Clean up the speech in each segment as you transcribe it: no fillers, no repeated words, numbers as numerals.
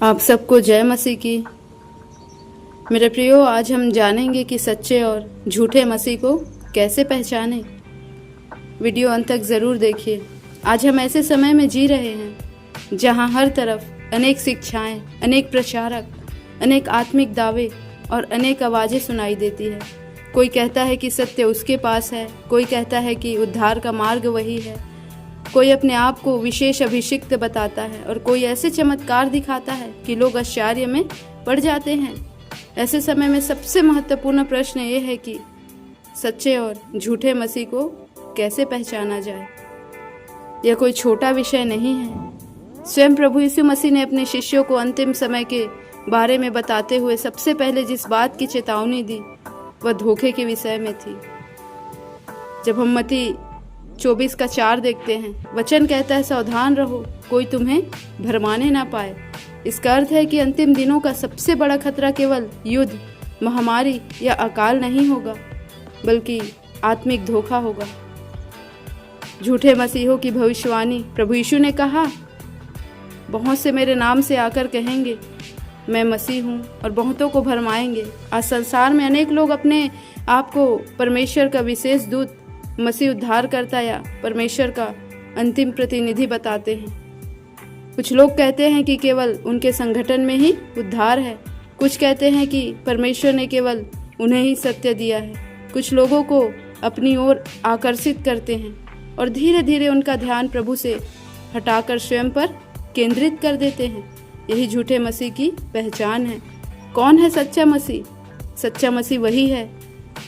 आप सबको जय मसीह की। मेरे प्रियो, आज हम जानेंगे कि सच्चे और झूठे मसीह को कैसे पहचानें। वीडियो अंत तक ज़रूर देखिए। आज हम ऐसे समय में जी रहे हैं जहां हर तरफ अनेक शिक्षाएं, अनेक प्रचारक, अनेक आत्मिक दावे और अनेक आवाज़ें सुनाई देती है। कोई कहता है कि सत्य उसके पास है, कोई कहता है कि उद्धार का मार्ग वही है, कोई अपने आप को विशेष अभिषिक्त बताता है और कोई ऐसे चमत्कार दिखाता है कि लोग आश्चर्य में पड़ जाते हैं। ऐसे समय में सबसे महत्वपूर्ण प्रश्न ये है कि सच्चे और झूठे मसीह को कैसे पहचाना जाए। यह कोई छोटा विषय नहीं है। स्वयं प्रभु यीशु मसीह ने अपने शिष्यों को अंतिम समय के बारे में बताते हुए सबसे पहले जिस बात की चेतावनी दी वह धोखे के विषय में थी। जब हम मत्ती 24:4 देखते हैं, वचन कहता है, सावधान रहो, कोई तुम्हें भरमाने ना पाए। इसका अर्थ है कि अंतिम दिनों का सबसे बड़ा खतरा केवल युद्ध, महामारी या अकाल नहीं होगा, बल्कि आत्मिक धोखा होगा। झूठे मसीहों की भविष्यवाणी। प्रभु यीशु ने कहा, बहुत से मेरे नाम से आकर कहेंगे मैं मसीह हूँ और बहुतों को भरमाएंगे। आज संसार में अनेक लोग अपने आप को परमेश्वर का विशेष दूत, मसीह उद्धारकर्ता या परमेश्वर का अंतिम प्रतिनिधि बताते हैं। कुछ लोग कहते हैं कि केवल उनके संगठन में ही उद्धार है। कुछ कहते हैं कि परमेश्वर ने केवल उन्हें ही सत्य दिया है। कुछ लोगों को अपनी ओर आकर्षित करते हैं और धीरे धीरे उनका ध्यान प्रभु से हटाकर स्वयं पर केंद्रित कर देते हैं। यही झूठे मसीह की पहचान है। कौन है सच्चा मसीह? सच्चा मसीह वही है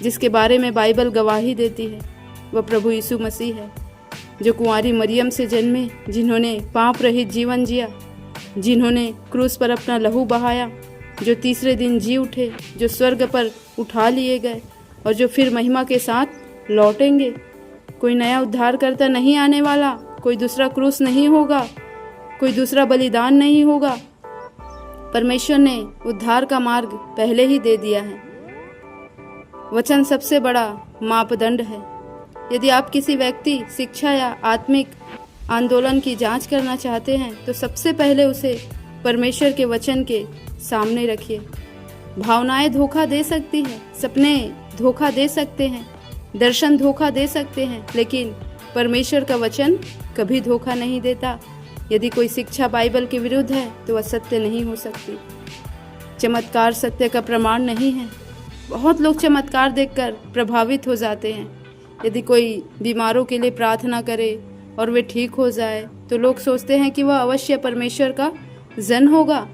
जिसके बारे में बाइबल गवाही देती है। वह प्रभु यीशु मसीह है, जो कुंवारी मरियम से जन्मे, जिन्होंने पाप रहित जीवन जिया, जिन्होंने क्रूस पर अपना लहू बहाया, जो तीसरे दिन जी उठे, जो स्वर्ग पर उठा लिए गए और जो फिर महिमा के साथ लौटेंगे। कोई नया उद्धारकर्ता नहीं आने वाला, कोई दूसरा क्रूस नहीं होगा, कोई दूसरा बलिदान नहीं होगा। परमेश्वर ने उद्धार का मार्ग पहले ही दे दिया है। वचन सबसे बड़ा मापदंड है। यदि आप किसी व्यक्ति, शिक्षा या आत्मिक आंदोलन की जांच करना चाहते हैं तो सबसे पहले उसे परमेश्वर के वचन के सामने रखिए। भावनाएं धोखा दे सकती हैं, सपने धोखा दे सकते हैं, दर्शन धोखा दे सकते हैं, लेकिन परमेश्वर का वचन कभी धोखा नहीं देता। यदि कोई शिक्षा बाइबल के विरुद्ध है तो वह सत्य नहीं हो सकती। चमत्कार सत्य का प्रमाण नहीं है। बहुत लोग चमत्कार देखकर प्रभावित हो जाते हैं। यदि कोई बीमारों के लिए प्रार्थना करे और वे ठीक हो जाए तो लोग सोचते हैं कि वह अवश्य परमेश्वर का जन होगा।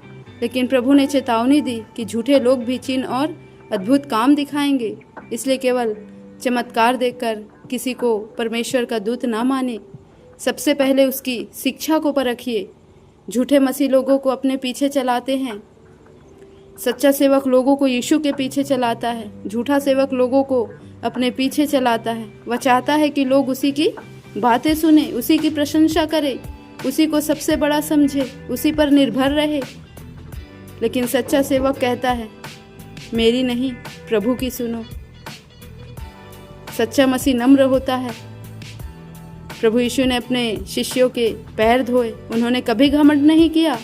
लेकिन प्रभु ने चेतावनी दी कि झूठे लोग भी चिन्ह और अद्भुत काम दिखाएंगे। इसलिए केवल चमत्कार देखकर किसी को परमेश्वर का दूत ना माने। सबसे पहले उसकी शिक्षा को परखिए। झूठे मसीह लोगों को अपने पीछे चलाते हैं। सच्चा सेवक लोगों को यीशु के पीछे चलाता है। झूठा सेवक लोगों को अपने पीछे चलाता है। वह चाहता है कि लोग उसी की बातें सुने, उसी की प्रशंसा करें, उसी को सबसे बड़ा समझे, उसी पर निर्भर रहे। लेकिन सच्चा सेवक कहता है, मेरी नहीं, प्रभु की सुनो। सच्चा मसीह नम्र होता है। प्रभु यीशु ने अपने शिष्यों के पैर धोए। उन्होंने कभी घमंड नहीं किया।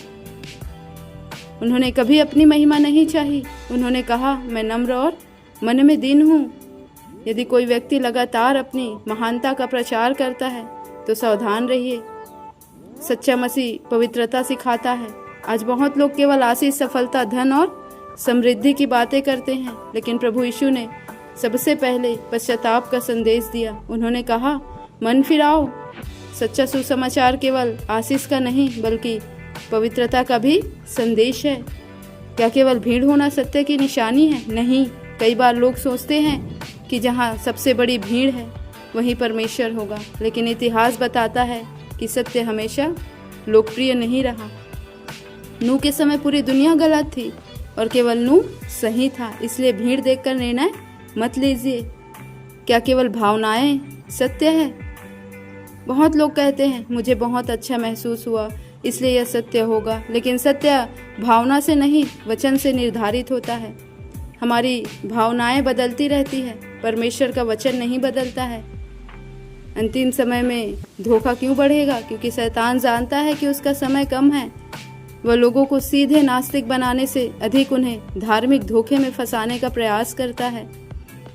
उन्होंने कभी अपनी महिमा नहीं चाही। उन्होंने कहा, मैं नम्र और मन में दीन हूँ। यदि कोई व्यक्ति लगातार अपनी महानता का प्रचार करता है तो सावधान रहिए। सच्चा मसीह पवित्रता सिखाता है। आज बहुत लोग केवल आशीष, सफलता, धन और समृद्धि की बातें करते हैं, लेकिन प्रभु यीशु ने सबसे पहले पश्चाताप का संदेश दिया। उन्होंने कहा, मन फिराओ। सच्चा सुसमाचार केवल आशीष का नहीं बल्कि पवित्रता का भी संदेश है। क्या केवल भीड़ होना सत्य की निशानी है? नहीं। कई बार लोग सोचते हैं कि जहाँ सबसे बड़ी भीड़ है वहीं परमेश्वर होगा, लेकिन इतिहास बताता है कि सत्य हमेशा लोकप्रिय नहीं रहा। नूह के समय पूरी दुनिया गलत थी और केवल नूह सही था। इसलिए भीड़ देखकर निर्णय मत लीजिए। क्या केवल भावनाएं सत्य है? बहुत लोग कहते हैं, मुझे बहुत अच्छा महसूस हुआ इसलिए यह सत्य होगा, लेकिन सत्य भावना से नहीं, वचन से निर्धारित होता है। हमारी भावनाएं बदलती रहती है, परमेश्वर का वचन नहीं बदलता है। अंतिम समय में धोखा क्यों बढ़ेगा? क्योंकि शैतान जानता है कि उसका समय कम है। वह लोगों को सीधे नास्तिक बनाने से अधिक उन्हें धार्मिक धोखे में फंसाने का प्रयास करता है।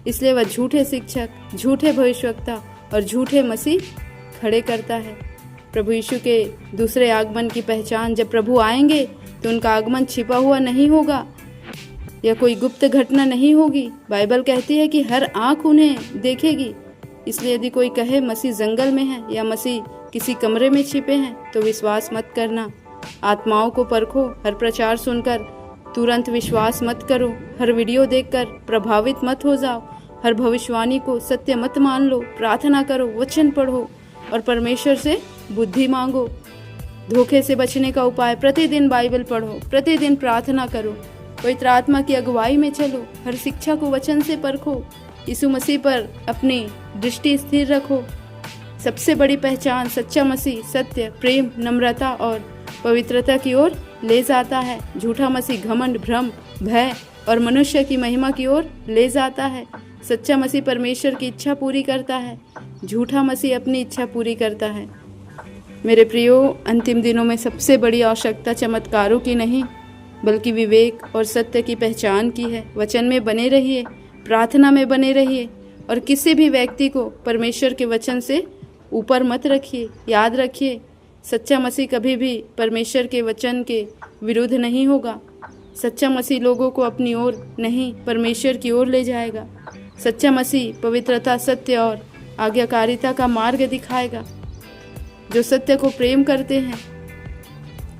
इसलिए वह झूठे शिक्षक, झूठे भविष्यवक्ता और झूठे मसीह खड़े करता है। प्रभु यीशु के दूसरे आगमन की पहचान, जब प्रभु आएंगे तो उनका आगमन छिपा हुआ नहीं होगा या कोई गुप्त घटना नहीं होगी। बाइबल कहती है कि हर आंख उन्हें देखेगी। इसलिए यदि कोई कहे मसीह जंगल में है या मसीह किसी कमरे में छिपे हैं तो विश्वास मत करना। आत्माओं को परखो। हर प्रचार सुनकर तुरंत विश्वास मत करो। हर वीडियो देखकर प्रभावित मत हो जाओ। हर भविष्यवाणी को सत्य मत मान लो। प्रार्थना करो, वचन पढ़ो और परमेश्वर से बुद्धि मांगो। धोखे से बचने का उपाय, प्रतिदिन बाइबल पढ़ो, प्रतिदिन प्रार्थना करो, पवित्र आत्मा की अगुवाई में चलो, हर शिक्षा को वचन से परखो, यीशु मसीह पर अपनी दृष्टि स्थिर रखो। सबसे बड़ी पहचान सच्चा मसीह सत्य, प्रेम, नम्रता और पवित्रता की ओर ले जाता है। झूठा मसीह घमंड, भ्रम, भय और मनुष्य की महिमा की ओर ले जाता है। सच्चा मसीह परमेश्वर की इच्छा पूरी करता है, झूठा मसीह अपनी इच्छा पूरी करता है। मेरे प्रियो, अंतिम दिनों में सबसे बड़ी आवश्यकता चमत्कारों की नहीं बल्कि विवेक और सत्य की पहचान की है। वचन में बने रहिए, प्रार्थना में बने रहिए और किसी भी व्यक्ति को परमेश्वर के वचन से ऊपर मत रखिए। याद रखिए, सच्चा मसीह कभी भी परमेश्वर के वचन के विरुद्ध नहीं होगा। सच्चा मसीह लोगों को अपनी ओर नहीं, परमेश्वर की ओर ले जाएगा। सच्चा मसीह पवित्रता, सत्य और आज्ञाकारिता का मार्ग दिखाएगा। जो सत्य को प्रेम करते हैं,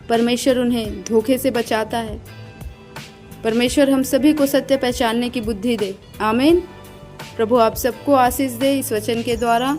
परमेश्वर उन्हें धोखे से बचाता है। परमेश्वर हम सभी को सत्य पहचानने की बुद्धि दे। आमीन। प्रभु आप सबको आशीष दे इस वचन के द्वारा।